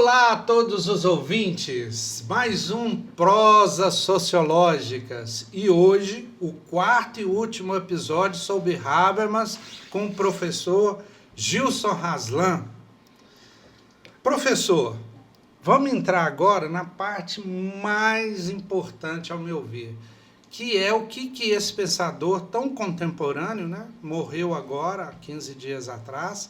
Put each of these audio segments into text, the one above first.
Olá a todos os ouvintes, mais um Prosas Sociológicas e hoje o quarto e último episódio sobre Habermas com o professor Gilson Haslan. Professor, vamos entrar agora na parte mais importante ao meu ver, que é o que esse pensador tão contemporâneo, né, morreu agora, há 15 dias atrás,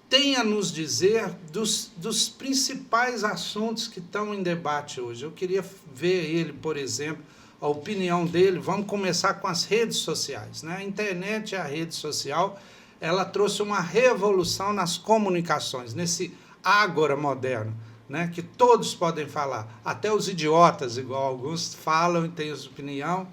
tem a nos dizer dos principais assuntos que estão em debate hoje. Eu queria ver ele, por exemplo, a opinião dele. Vamos começar com as redes sociais, né? A internet e a rede social, ela trouxe uma revolução nas comunicações, nesse ágora moderno, né? Que todos podem falar, até os idiotas, igual alguns, falam e têm sua opinião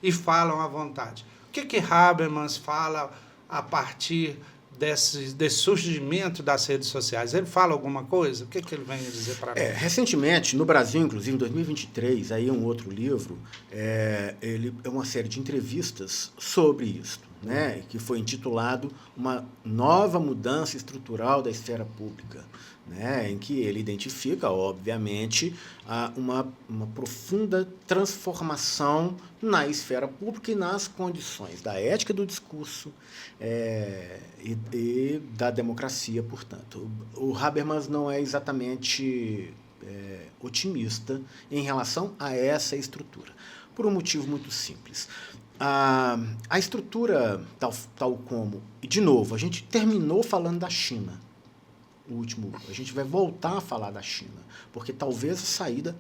e falam à vontade. O que Habermas fala a partir desse surgimento das redes sociais? Ele fala alguma coisa? O que ele vem dizer para nós? Recentemente, no Brasil, inclusive, em 2023, aí um outro livro, ele é uma série de entrevistas sobre isso, né, que foi intitulado Uma Nova Mudança Estrutural da Esfera Pública, né, em que ele identifica, obviamente, uma profunda transformação na esfera pública e nas condições da ética do discurso e da democracia, portanto. O Habermas não é exatamente otimista em relação a essa estrutura, por um motivo muito simples. A estrutura, tal como... E, de novo, a gente terminou falando da China. A gente vai voltar a falar da China, porque talvez a saída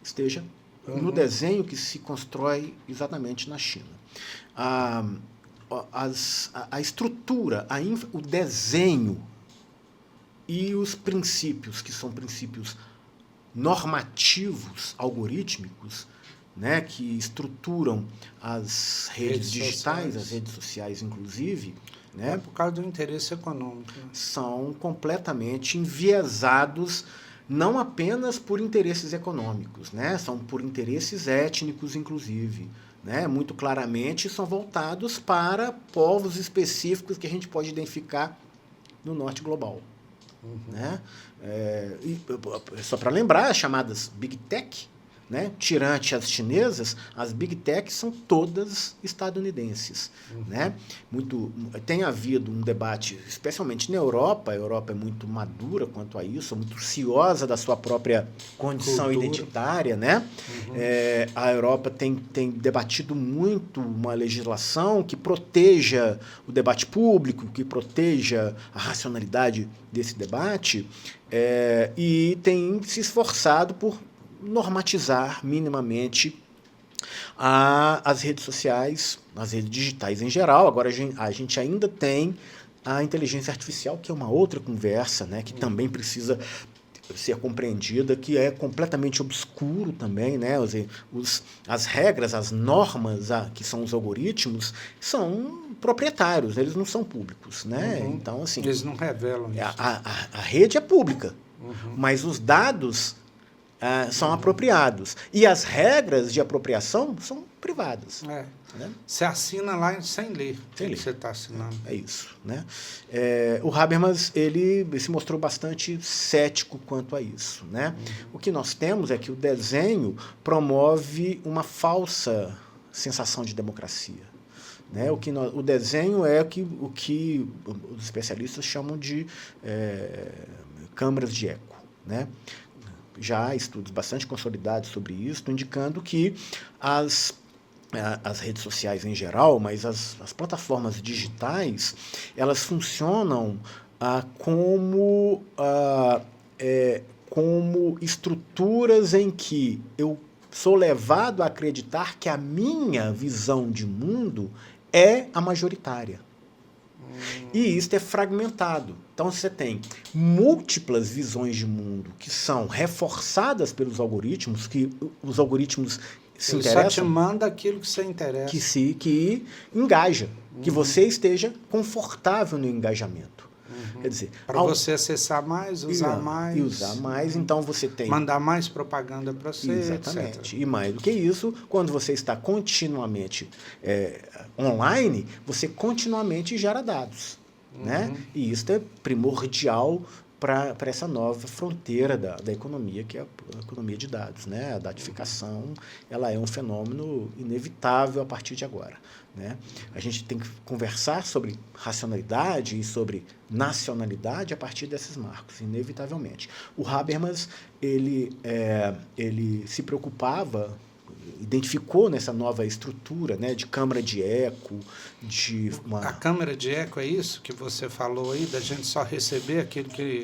esteja no desenho que se constrói exatamente na China. A estrutura, o desenho e os princípios, que são princípios normativos, algorítmicos, né, que estruturam as redes digitais, as redes sociais, inclusive, né, por causa do interesse econômico, né? São completamente enviesados, não apenas por interesses econômicos, né, são por interesses étnicos, inclusive. Né, muito claramente são voltados para povos específicos que a gente pode identificar no norte global. Né? Só para lembrar, as chamadas Big Tech, né? Tirante as chinesas, as Big Tech são todas estadunidenses. Né? Tem havido um debate, especialmente na Europa. A Europa é muito madura quanto a isso, muito ciosa da sua própria condição identitária. Né? A Europa tem debatido muito uma legislação que proteja o debate público, que proteja a racionalidade desse debate, e tem se esforçado por normatizar minimamente as redes sociais, as redes digitais em geral. Agora a gente ainda tem a inteligência artificial, que é uma outra conversa, né, que também precisa ser compreendida, que é completamente obscuro também, né? As regras, as normas, que são os algoritmos, são proprietários, eles não são públicos, né? Então, assim, eles não revelam isso. A rede é pública, mas os dados são apropriados. E as regras de apropriação são privadas. Né? Você assina lá sem ler o que você está assinando. É isso. Né? O Habermas ele se mostrou bastante cético quanto a isso. Né? O que nós temos é que o desenho promove uma falsa sensação de democracia. Né? O desenho é o que os especialistas chamam de câmaras de eco. Né? Já há estudos bastante consolidados sobre isso, indicando que as redes sociais em geral, mas as plataformas digitais, elas funcionam como estruturas em que eu sou levado a acreditar que a minha visão de mundo é a majoritária. E isso é fragmentado. Então você tem múltiplas visões de mundo que são reforçadas pelos algoritmos, que os algoritmos se interessam. Ele só te manda aquilo que você interessa. Que engaja, que você esteja confortável no engajamento. Quer dizer, para você acessar mais, usar mais. E usar mais, então você tem... Mandar mais propaganda para você, exatamente. etc. E mais do que isso, quando você está continuamente online, você continuamente gera dados. Né? E isso é primordial para essa nova fronteira da economia, que é a economia de dados, né? A datificação, ela é um fenômeno inevitável a partir de agora, né? A gente tem que conversar sobre racionalidade e sobre nacionalidade a partir desses marcos, inevitavelmente. O Habermas, ele se preocupava, identificou nessa nova estrutura, né, de câmara de eco, de uma... A câmara de eco é isso que você falou aí, da gente só receber aquilo que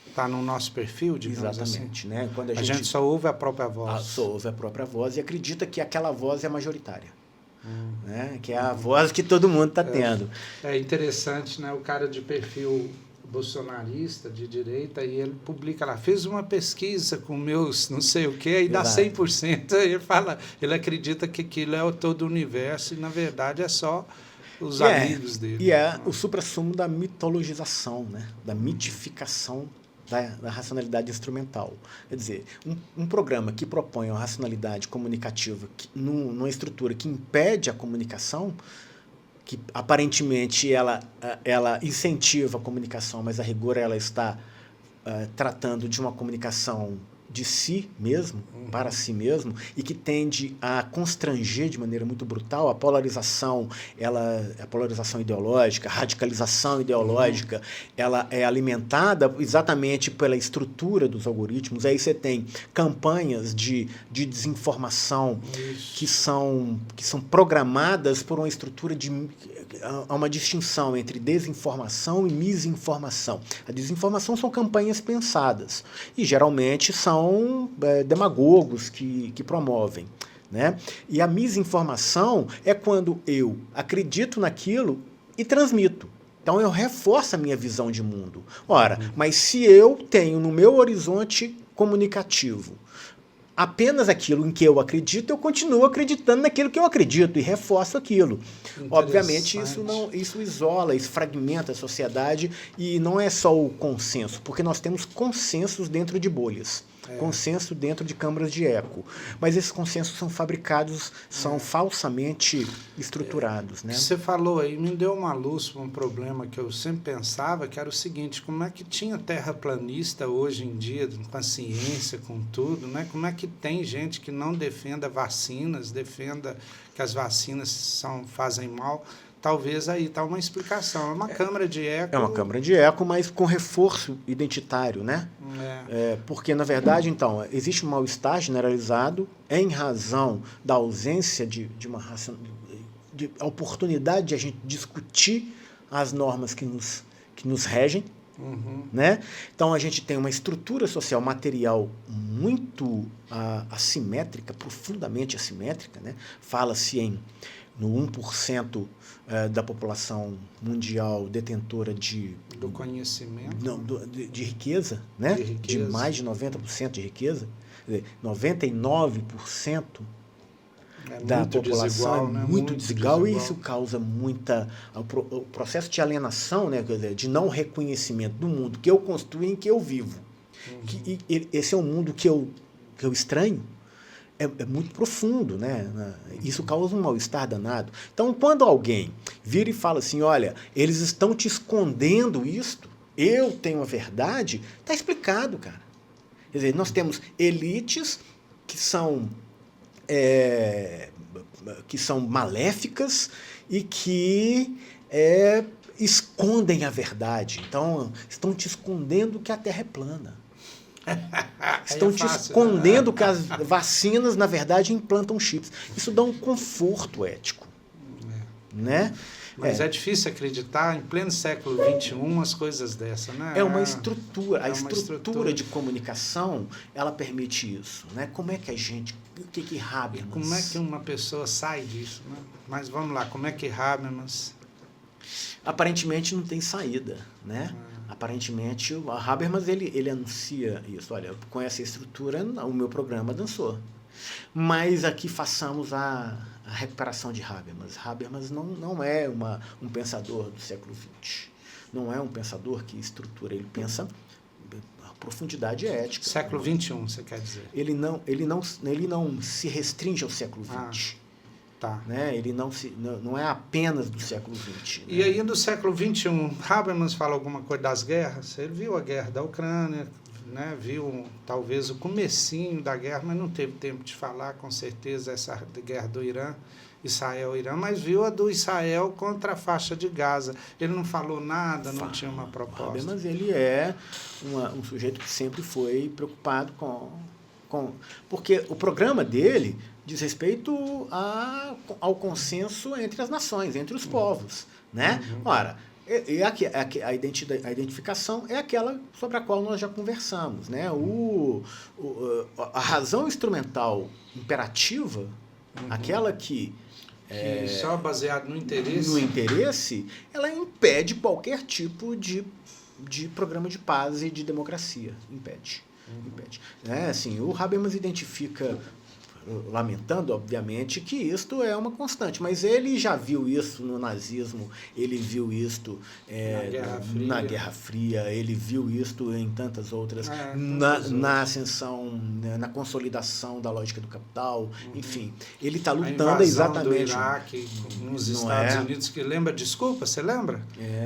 está no nosso perfil, digamos Exatamente, assim? né? Quando A gente só ouve a própria voz. Só ouve a própria voz e acredita que aquela voz é majoritária. Né? Que é a voz que todo mundo está tendo. É interessante, né? O cara de perfil bolsonarista, de direita, e ele publica lá, fez uma pesquisa com meus não sei o que, e dá 100%. Aí ele acredita que aquilo é todo o universo, e na verdade é só os amigos dele. E é o suprassumo da mitologização, né? Da mitificação da racionalidade instrumental. Quer dizer, um programa que propõe uma racionalidade comunicativa numa estrutura que impede a comunicação, que aparentemente ela incentiva a comunicação, mas a rigor ela está tratando de uma comunicação de si mesmo, para si mesmo, e que tende a constranger de maneira muito brutal a polarização, a polarização ideológica, a radicalização ideológica, ela é alimentada exatamente pela estrutura dos algoritmos. Aí você tem campanhas de desinformação que são programadas por uma estrutura há uma distinção entre desinformação e misinformação. A desinformação são campanhas pensadas e geralmente são demagogos que promovem, né? E a misinformação é quando eu acredito naquilo e transmito. Então eu reforço a minha visão de mundo. Ora, mas se eu tenho no meu horizonte comunicativo apenas aquilo em que eu acredito, eu continuo acreditando naquilo que eu acredito e reforço aquilo. Obviamente, isso isola, isso fragmenta a sociedade e não é só o consenso, porque nós temos consensos dentro de bolhas, consenso dentro de câmaras de eco. Mas esses consensos são fabricados, são falsamente estruturados. Né? Você falou aí, me deu uma luz para um problema que eu sempre pensava, que era o seguinte, como é que tinha terraplanista hoje em dia, com a ciência, com tudo, né? Como é que tem gente que não defenda vacinas, defenda que as vacinas fazem mal? Talvez aí está uma explicação. É uma câmara de eco. É uma câmara de eco, mas com reforço identitário, né? Porque, na verdade, então, existe um mal-estar generalizado em razão da ausência de a oportunidade de a gente discutir as normas que nos regem. Né? Então a gente tem uma estrutura social material muito assimétrica, profundamente assimétrica, né? Fala-se no 1% da população mundial detentora do conhecimento, de riqueza, né? De mais de 90% de riqueza, 99% da população é muito desigual, e isso causa o processo de alienação, né, de não reconhecimento do mundo que eu construo e em que eu vivo. Esse é um mundo que eu estranho, é muito profundo, né? Isso causa um mal-estar danado. Então, quando alguém vira e fala assim, olha, eles estão te escondendo isto, eu tenho a verdade, está explicado, cara. Quer dizer, nós temos elites que são maléficas e que escondem a verdade. Então, estão te escondendo que a Terra é plana. Estão te escondendo que as vacinas, na verdade, implantam chips. Isso dá um conforto ético. Né? Mas é difícil acreditar, em pleno século XXI, as coisas dessas, né? É uma estrutura. A estrutura de comunicação, ela permite isso. Né? Como é que a gente... O que Habermas... Como é que uma pessoa sai disso? Né? Mas vamos lá, como é que Habermas... Aparentemente não tem saída, né? Aparentemente, o Habermas, ele anuncia isso. Olha, com essa estrutura, o meu programa dançou. Mas aqui façamos a recuperação de Habermas. Habermas não é um pensador do século XX. Não é um pensador que estrutura, ele pensa a profundidade ética. Século XXI, você quer dizer? Ele não se restringe ao século XX. Tá. Né? Ele não é apenas do século XX. E aí, do século XXI, Habermas fala alguma coisa das guerras? Ele viu a guerra da Ucrânia, né? Viu talvez o comecinho da guerra, mas não teve tempo de falar, com certeza, essa guerra do Irã, Israel-Irã, mas viu a do Israel contra a faixa de Gaza. Ele não falou nada, não tinha uma proposta. Habermas, ele é um sujeito que sempre foi preocupado com... Porque o programa dele diz respeito ao consenso entre as nações, entre os povos. Né? Ora, a identificação é aquela sobre a qual nós já conversamos. Né? A razão instrumental imperativa, aquela que só baseado no interesse. No interesse, ela impede qualquer tipo de programa de paz e de democracia. Impede. Né? Assim, o Habermas identifica, lamentando, obviamente, que isto é uma constante, mas ele já viu isso no nazismo, ele viu isto na Guerra Fria, ele viu isto em tantas outras, na ascensão, na consolidação da lógica do capital, enfim, ele está lutando exatamente. Do Iraque, nos Estados Unidos, que lembra, desculpa, você lembra?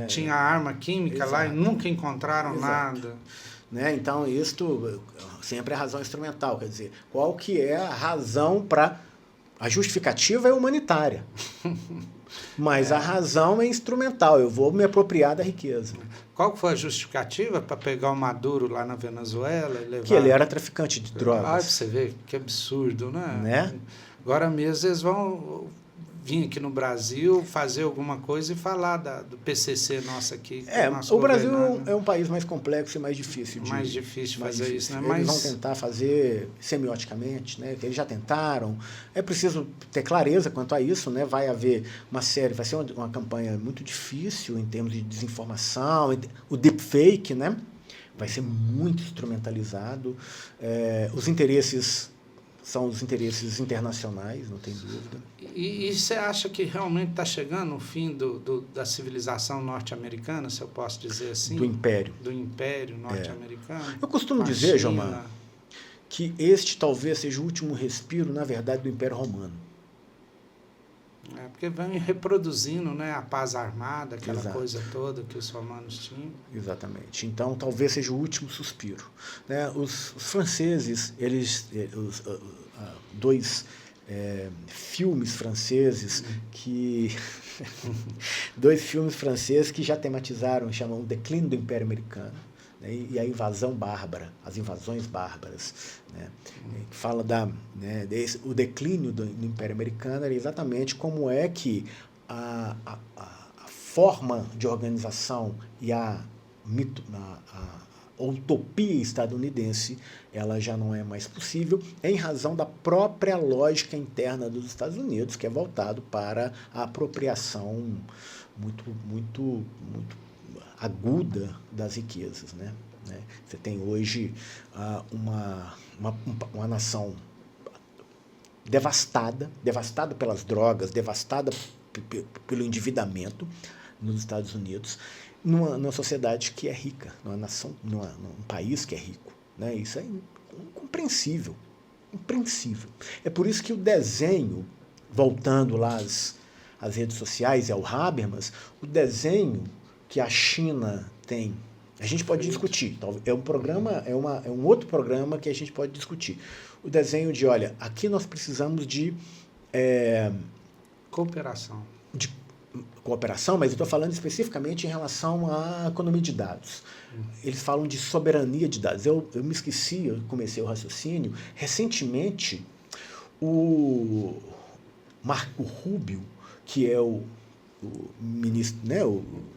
Tinha arma química lá e nunca encontraram nada. Né? Então, isto sempre é razão instrumental, quer dizer, qual que é a razão para... A justificativa é humanitária, mas a razão é instrumental, eu vou me apropriar da riqueza. Qual foi a justificativa para pegar o Maduro lá na Venezuela e levar... Que ele era traficante de drogas. Pra você ver, que absurdo, né? Agora mesmo eles vão vir aqui no Brasil, fazer alguma coisa e falar do PCC nosso aqui. O Brasil é um país mais complexo e mais difícil de fazer isso, né? Eles vão tentar fazer semioticamente, né? Eles já tentaram. É preciso ter clareza quanto a isso, né? Vai haver vai ser uma campanha muito difícil em termos de desinformação, o deepfake, né? Vai ser muito instrumentalizado. Os interesses são os interesses internacionais, não tem dúvida. E você acha que realmente está chegando o fim da civilização norte-americana, se eu posso dizer assim? Do Império. Do Império norte-americano? Eu costumo dizer, Jomar, que este talvez seja o último respiro, na verdade, do Império Romano. Porque vem reproduzindo, né, a paz armada, aquela coisa toda que os romanos tinham. Exatamente. Então, talvez seja o último suspiro. Né? Os franceses, dois filmes franceses dois filmes franceses que já tematizaram, chamam o declínio do Império Americano, né, e a invasão bárbara, as invasões bárbaras, né, que fala o declínio do Império Americano era exatamente como é que a forma de organização e a utopia estadunidense ela já não é mais possível em razão da própria lógica interna dos Estados Unidos, que é voltado para a apropriação muito aguda das riquezas, né? Você tem hoje uma nação devastada pelas drogas, devastada pelo endividamento nos Estados Unidos, numa sociedade que é rica, num país que é rico. Né? Isso é incompreensível. É por isso que o desenho, voltando lá às redes sociais e ao Habermas, o desenho que a China tem, a gente pode discutir. É um outro programa que a gente pode discutir. O desenho de, olha, aqui nós precisamos de cooperação, mas eu estou falando especificamente em relação à economia de dados. Eles falam de soberania de dados. Eu me esqueci, eu comecei o raciocínio. Recentemente, o Marco Rubio, que é o ministro, né,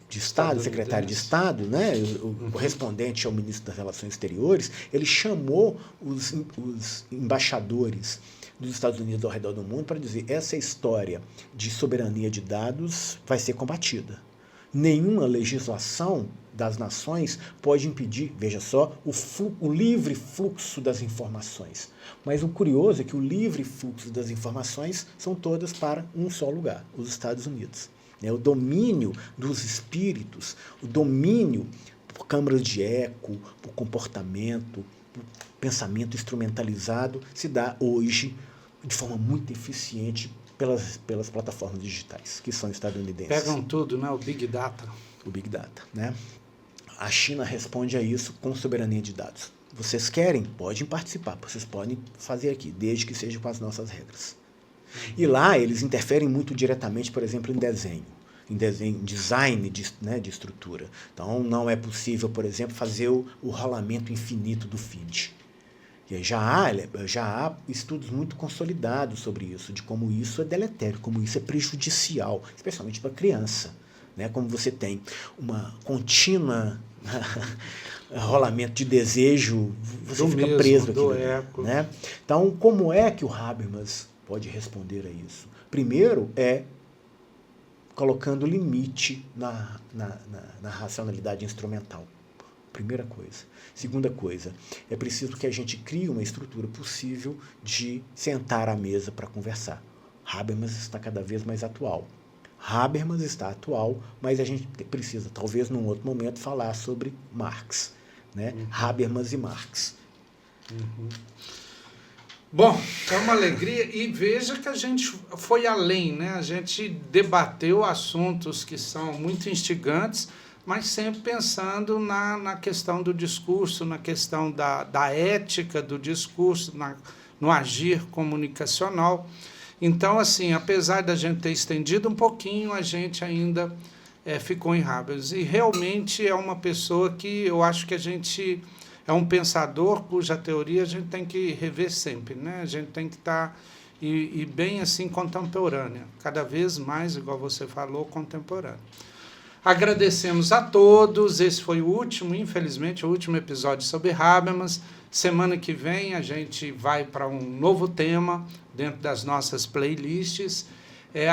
de Estado, secretário de Estado, né, o correspondente ao ministro das Relações Exteriores, ele chamou os embaixadores dos Estados Unidos ao redor do mundo para dizer essa história de soberania de dados vai ser combatida. Nenhuma legislação das nações pode impedir, veja só, o livre fluxo das informações. Mas o curioso é que o livre fluxo das informações são todas para um só lugar, os Estados Unidos. O domínio dos espíritos, o domínio por câmaras de eco, por comportamento, por pensamento instrumentalizado, se dá hoje de forma muito eficiente pelas plataformas digitais, que são estadunidenses. Pegam tudo, né? O Big Data. O Big Data, né? A China responde a isso com soberania de dados. Vocês querem? Podem participar, vocês podem fazer aqui, desde que seja com as nossas regras. E lá eles interferem muito diretamente, por exemplo, em design, design de estrutura. Então não é possível, por exemplo, fazer o rolamento infinito do feed. E já há estudos muito consolidados sobre isso, de como isso é deletério, como isso é prejudicial, especialmente para a criança. Né? Como você tem uma contínua rolamento de desejo, você fica preso aqui. Né? Então, como é que o Habermas pode responder a isso? Primeiro é colocando limite na racionalidade instrumental. Primeira coisa. Segunda coisa, é preciso que a gente crie uma estrutura possível de sentar à mesa para conversar. Habermas está cada vez mais atual. Habermas está atual, mas a gente precisa, talvez num outro momento, falar sobre Marx. Né? Habermas e Marx. Bom, é uma alegria, e veja que a gente foi além, né? A gente debateu assuntos que são muito instigantes, mas sempre pensando na questão do discurso, na questão da ética do discurso, no agir comunicacional. Então, assim, apesar da gente ter estendido um pouquinho, a gente ainda ficou em Habermas. E realmente é uma pessoa que eu acho que a gente é um pensador cuja teoria a gente tem que rever sempre, né? A gente tem que estar e bem assim contemporânea, cada vez mais, igual você falou, contemporânea. Agradecemos a todos, esse foi o último, infelizmente, o último episódio sobre Habermas. Semana que vem a gente vai para um novo tema dentro das nossas playlists.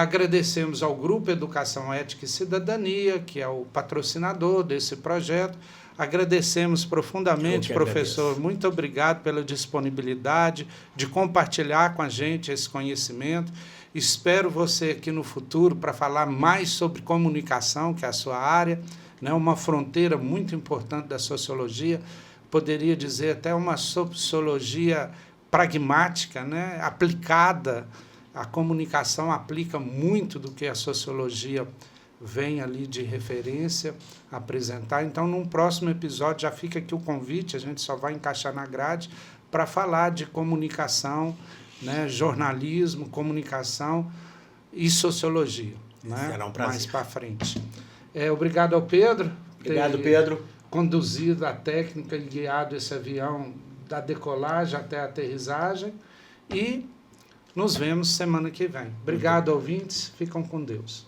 Agradecemos ao Grupo Educação, Ética e Cidadania, que é o patrocinador desse projeto. Agradecemos profundamente, professor. Agradeço. Muito obrigado pela disponibilidade de compartilhar com a gente esse conhecimento. Espero você aqui no futuro para falar mais sobre comunicação, que é a sua área, né? Uma fronteira muito importante da sociologia, poderia dizer até uma sociologia pragmática, né? Aplicada. A comunicação aplica muito do que a sociologia vem ali de referência apresentar. Então, num próximo episódio, já fica aqui o convite, a gente só vai encaixar na grade, para falar de comunicação, né, jornalismo, comunicação e sociologia. Né, será um prazer. Mais para frente. Obrigado ao Pedro. Obrigado, Pedro. Conduzido a técnica e guiado esse avião da decolagem até a aterrissagem. E nos vemos semana que vem. Obrigado, ouvintes. Ficam com Deus.